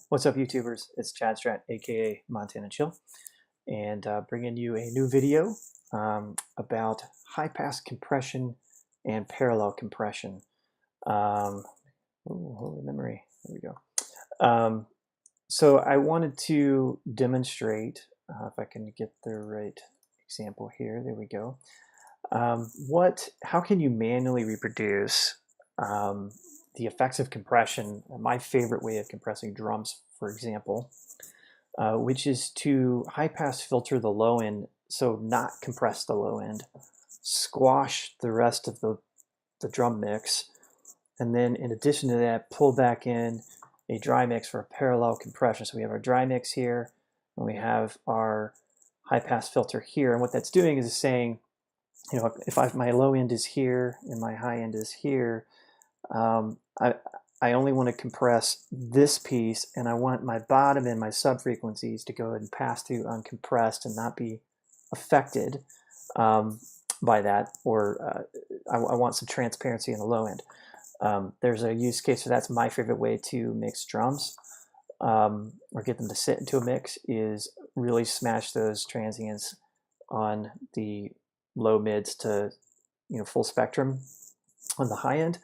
What's up, YouTubers? It's Chad Strat, aka Montana Chill, and bringing you a new video about high-pass compression and parallel compression. Holy memory. There we go. So I wanted to demonstrate, if I can get the right example here. There we go. How can you manually reproduce the effects of compression? My favorite way of compressing drums, for example, which is to high pass filter the low end, so not compress the low end, squash the rest of the drum mix, and then in addition to that, pull back in a dry mix for a parallel compression. So we have our dry mix here, and we have our high pass filter here, and what that's doing is saying, you know, if my low end is here and my high end is here, I only want to compress this piece, and I want my bottom and my sub frequencies to go ahead and pass through uncompressed and not be affected by that, or I want some transparency in the low end. There's a use case for that's my favorite way to mix drums, or get them to sit into a mix, is really smash those transients on the low mids to, you know, full spectrum on the high end,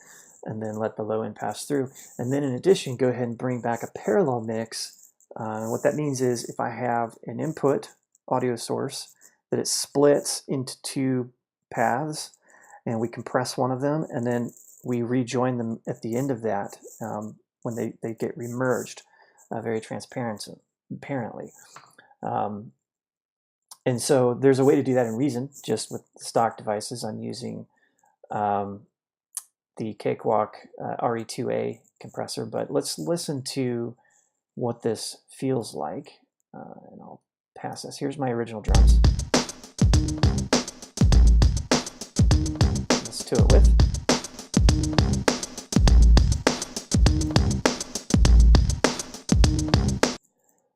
and then let the low end pass through. And then in addition, go ahead and bring back a parallel mix. What that means is if I have an input audio source that it splits into two paths, and we compress one of them, and then we rejoin them at the end of that when they get remerged, very apparently. And so there's a way to do that in Reason, just with stock devices. I'm using the Cakewalk RE2A compressor, but let's listen to what this feels like, and I'll pass this. Here's my original drums. Listen to it with.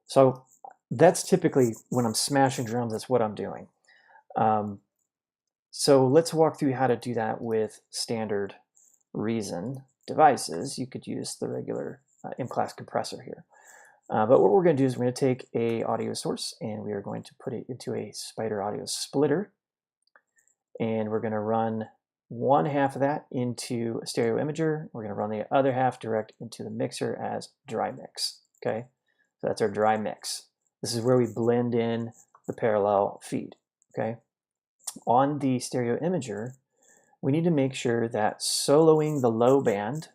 So that's typically when I'm smashing drums, that's what I'm doing. So let's walk through how to do that with standard Reason devices. You could use the regular M-class compressor here. But what we're going to do is we're going to take a audio source, and we are going to put it into a Spider audio splitter, and we're going to run one half of that into a stereo imager. We're going to run the other half direct into the mixer as dry mix. Okay, so that's our dry mix. This is where we blend in the parallel feed. Okay, on the stereo imager, we need to make sure that soloing the low band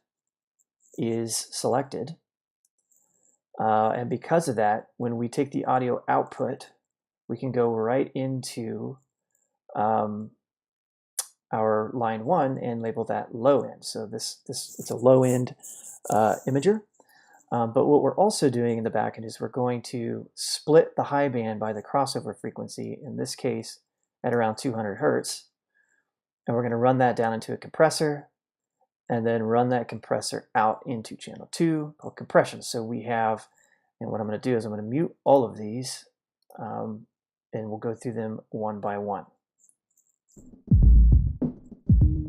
is selected. And because of that, when we take the audio output, we can go right into our line 1 and label that low end. So it's a low end imager. But what we're also doing in the back end is we're going to split the high band by the crossover frequency, in this case at around 200 hertz. And we're going to run that down into a compressor, and then run that compressor out into channel 2 called compression. So we have, and what I'm going to do is I'm going to mute all of these, and we'll go through them one by one.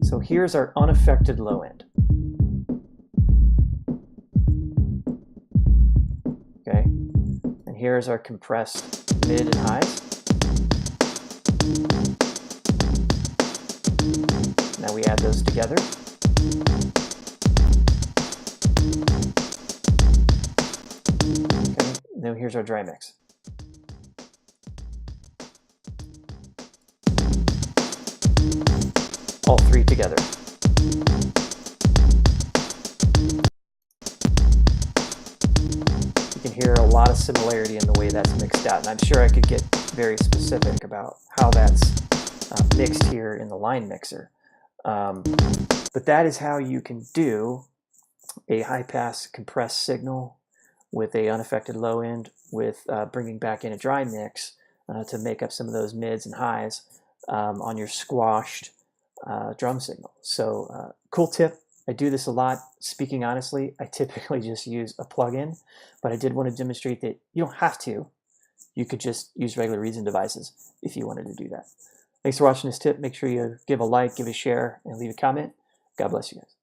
So here's our unaffected low end. Okay, and here's our compressed mid and highs. Now we add those together. Okay, now here's our dry mix. All three together. You can hear a lot of similarity in the way that's mixed out, and I'm sure I could get very specific about how that's mixed here in the line mixer. But that is how you can do a high-pass compressed signal with a unaffected low end, with bringing back in a dry mix to make up some of those mids and highs on your squashed drum signal. So cool tip. I do this a lot. Speaking honestly, I typically just use a plugin, but I did want to demonstrate that you don't have to. You could just use regular Reason devices if you wanted to do that. Thanks for watching this tip. Make sure you give a like, give a share, and leave a comment. God bless you guys.